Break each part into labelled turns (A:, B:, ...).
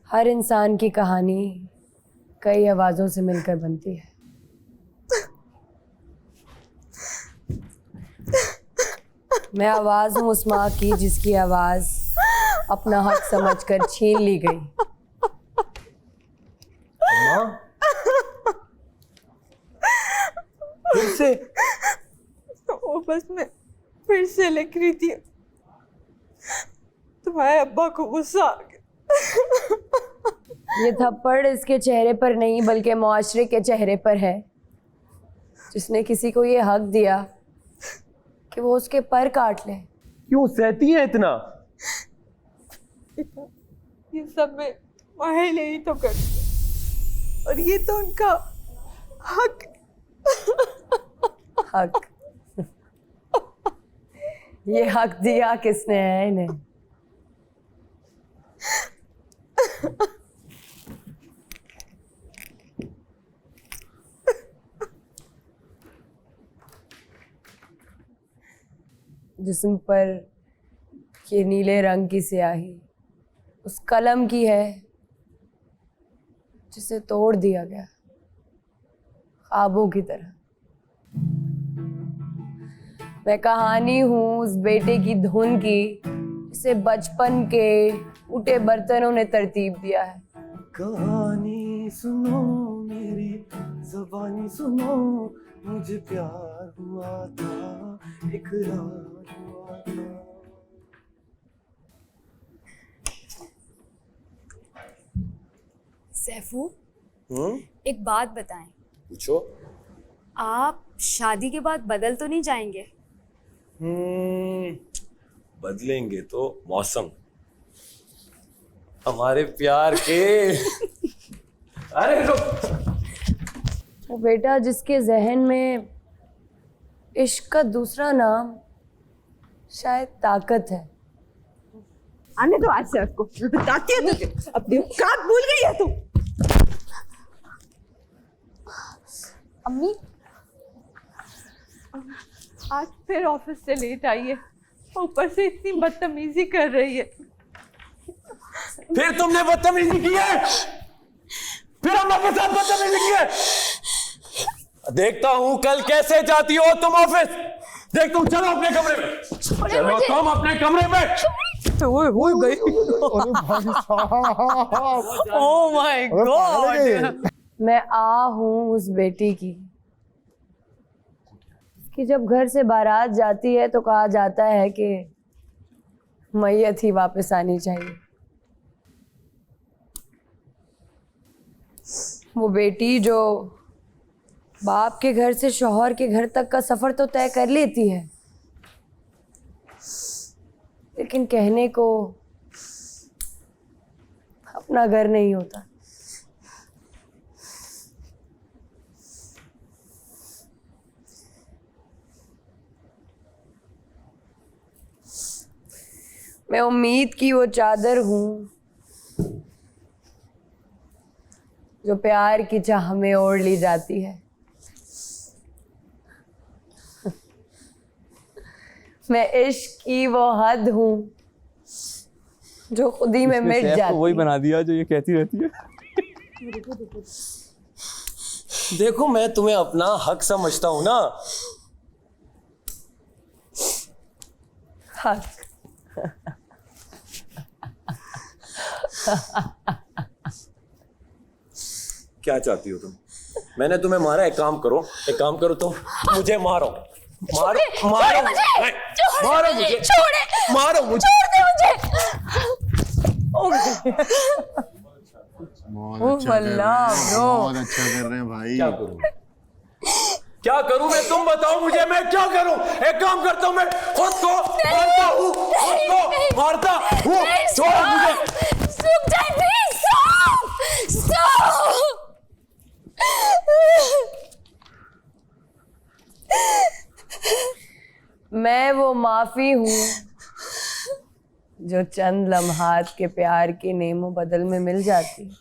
A: हर इंसान की कहानी कई आवाजों से मिलकर बनती है। मैं आवाज हूं उस माँ की जिसकी आवाज अपना हक समझकर छीन ली गई।
B: अम्मा, फिर से?
C: वो बस मैं फिर से लिख रही थी, तुम्हारे अब्बा को गुस्सा आ गया।
A: ये थप्पड़ इसके चेहरे पर नहीं बल्कि मुआशरे के चेहरे पर है, जिसने किसी को ये हक दिया कि वो उसके पर काट ले।
B: क्यों सहती है इतना?
C: ये सब मैं माहिर ही तो करती, और ये तो उनका हक।
A: हक? ये हक दिया किसने है इन्हें? जिस्म पर ये नीले रंग की स्याही उस कलम की है जिसे तोड़ दिया गया ख्वाबों की तरह। मैं कहानी हूं उस बेटे की धुन की जिसे बचपन के टूटे बर्तनों ने तरतीब दिया है।
B: कहानी सुनो मेरी, ज़बानी सुनो, मुझे प्यार हुआ था, इकरार हुआ था।
D: सैफू, एक बात बताएं।
B: पूछो।
D: आप शादी के बाद बदल तो नहीं जाएंगे?
B: बदलेंगे तो मौसम हमारे प्यार के। अरे रुक।
A: वो बेटा जिसके जहन में इश्क का दूसरा नाम शायद ताकत है।
C: आने दो आज से उसको, बताती है तुझे, अपनी औकात भूल गई है तू।
D: अम्मी,
C: आज फिर ऑफिस से लेट आई है, ऊपर से इतनी बदतमीजी कर रही है।
B: फिर तुमने बदतमीजी की है? फिर हम आपके साथ बदतमीजी की है? देखता हूं कल कैसे जाती हो तुम ऑफिस। देखता हूं, चलो अपने कमरे में। चलो तुम अपने कमरे में।
C: हो गई। Oh my God.
A: मैं आ हूं उस बेटी की कि जब घर से बारात जाती है तो कहा जाता है कि मैयत ही वापस आनी चाहिए। वो बेटी जो बाप के घर से शौहर के घर तक का सफर तो तय कर लेती है, लेकिन कहने को अपना घर नहीं होता। मैं उम्मीद की वो चादर हूं जो प्यार की चाह में ओढ़ ली जाती है। मैं इश्क की वो हद हूं जो खुद ही में मिट जाती है।
E: वही बना दिया जो ये कहती रहती है।
B: देखो मैं तुम्हें अपना हक समझता हूं ना।
A: हक?
B: क्या चाहती हो तुम? मैंने तुम्हें मारा, एक काम करो तुम मुझे मारो। मारो मारो मुझे, मारो मुझे, मारो मुझे।
F: बहुत अच्छा कर रहे हैं भाई।
B: क्या करूं मैं? तुम बताओ मुझे, मैं क्या करूं? एक काम करता हूं, मैं खुद को मारता हूं, खुद को मारता हूं। छोड़ो मुझे।
D: रुक जाए प्लीज, स्टॉप।
A: मैं वो माफी हूं जो चंद लम्हात के प्यार के नेमो बदल में मिल जाती है।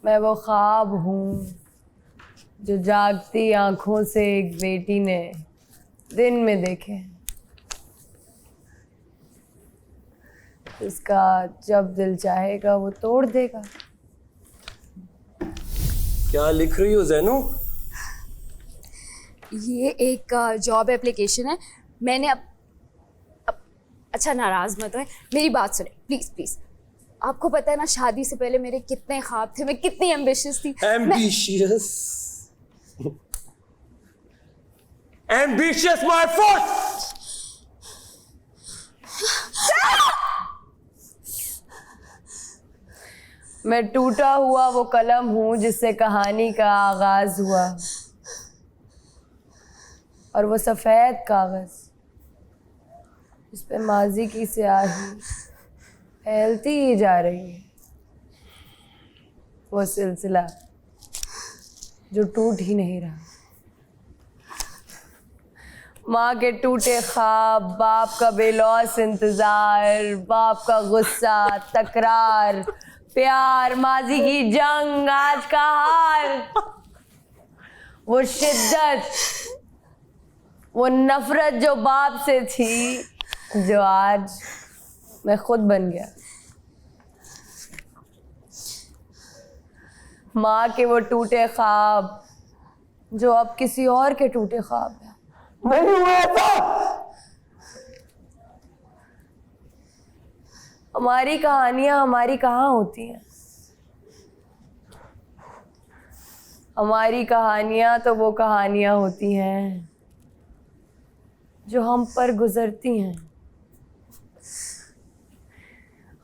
A: मैं वो ख्वाब हूँ जो जागती आंखों से एक बेटी ने दिन में देखे, इसका जब दिल चाहेगा वो तोड़ देगा।
B: क्या लिख रही हो ज़ैनू?
D: ये एक जॉब एप्लीकेशन है। मैंने अब अच्छा नाराज मत हो, मेरी बात सुने प्लीज प्लीज। आपको पता है ना शादी से पहले मेरे कितने ख्वाब थे, मैं कितनी एम्बिशियस थी।
B: एम्बिशियस? Ambitious my foot!
A: मैं टूटा हुआ वो कलम हूँ जिससे कहानी का आगाज हुआ, और वो सफ़ेद कागज़ इस पे माजी की स्याही फैलती ही जा रही है। वो सिलसिला जो टूट ही नहीं रहा। माँ के टूटे ख्वाब, बाप का बेलौस इंतज़ार, बाप का गुस्सा, तकरार, प्यार, माजी की जंग, आज का हार, वो शिद्दत, वो नफरत जो बाप से थी, जो आज मैं खुद बन गया। माँ के वो टूटे ख्वाब जो अब किसी और के टूटे ख्वाब हैं।
B: नहीं हुआ था।
A: हमारी कहानियां हमारी कहाँ होती हैं? हमारी कहानियां तो वो कहानियां होती हैं जो हम पर गुजरती हैं।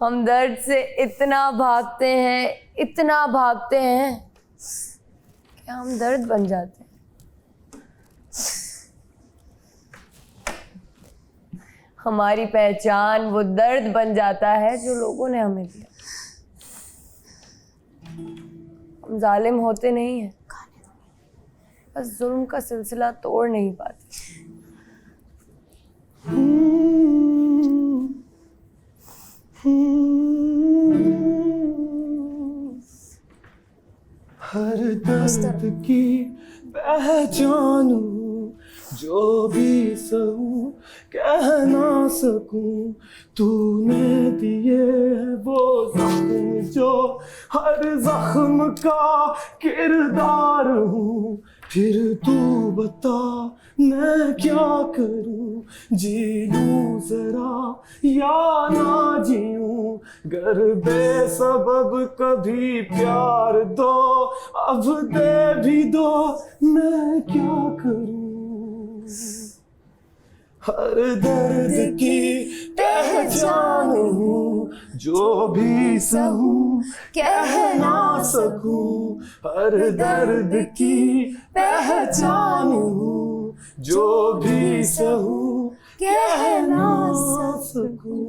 A: हम दर्द से इतना भागते हैं, इतना भागते हैं कि हम दर्द बन जाते हैं। हमारी पहचान वो दर्द बन जाता है जो लोगों ने हमें दिया। हम जालिम होते नहीं हैं, बस जुल्म का सिलसिला तोड़ नहीं पाते।
B: हर दर्द की पहचान जो भी सहूं कह ना सकूं, तूने दिए है वो जख्म जो हर जख्म का किरदार हूँ। फिर तू बता मैं क्या करूं, जी लूं जरा या ना जीऊं, गर बेसबब कभी प्यार दो, अब दे भी दो, मैं क्या करूं। हर दर्द की पहचान हूँ जो भी सहूं कह ना सकूं, हर दर्द की पहचान हूँ जो भी सहूं कह ना सकूं।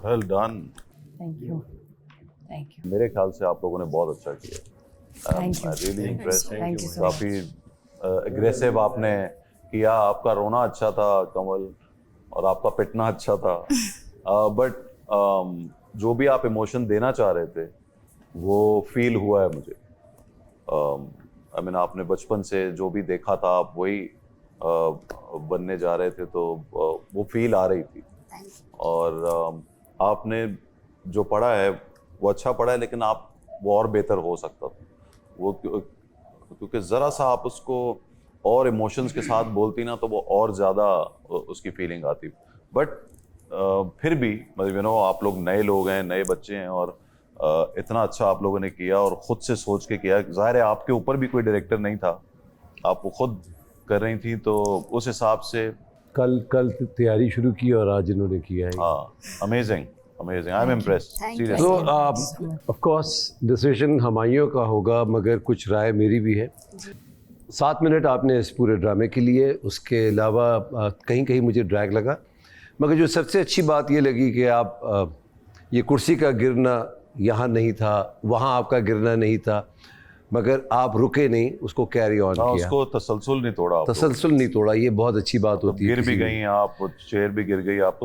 G: Well done.
A: Thank you, thank you,
G: मेरे ख्याल से आप लोगों ने बहुत अच्छा किया।
A: Thank you.
G: Really impressed.
A: Thank you so
G: काफी एग्रेसिव आपने किया। आपका रोना अच्छा था कमल, और आपका पिटना अच्छा था। बट जो भी आप इमोशन देना चाह रहे थे वो फील हुआ है मुझे। आई मीन आपने बचपन से जो भी देखा था आप वही बनने जा रहे थे, तो वो फील आ रही थी। और आपने जो पढ़ा है वो अच्छा पढ़ा है, लेकिन आप वो और बेहतर हो सकता था वो, क्योंकि ज़रा सा आप उसको और इमोशंस के साथ बोलती ना तो वो और ज़्यादा उसकी फीलिंग आती। बट फिर भी मतलब आप लोग नए लोग हैं, नए बच्चे हैं, और इतना अच्छा आप लोगों ने किया और ख़ुद से सोच के किया। ज़ाहिर है आपके ऊपर भी कोई डायरेक्टर नहीं था, आप वो खुद कर रही थी, तो उस हिसाब से
H: कल तैयारी शुरू की और आज इन्होंने किया है।
G: हाँ, amazing amazing, I am impressed seriously.
H: तो ऑफ कोर्स डिसीजन हमाइयों का होगा, मगर कुछ राय मेरी भी है। 7 मिनट आपने इस पूरे ड्रामे के लिए, उसके अलावा कहीं कहीं मुझे ड्रैग लगा, मगर जो सबसे अच्छी बात ये लगी कि आप ये कुर्सी का गिरना यहाँ नहीं था, वहाँ आपका गिरना नहीं था। मगर आप रुके नहीं, उसको कैरी ऑन
G: हाँ,
H: किया,
G: उसको तसलसल नहीं तोड़ा आप लोगों ने।
H: तसलसल नहीं तोड़ा। ये बहुत अच्छी बात होती है।
G: गिर भी
H: किसी
G: गई आप, चेयर भी गिर गई, आप तो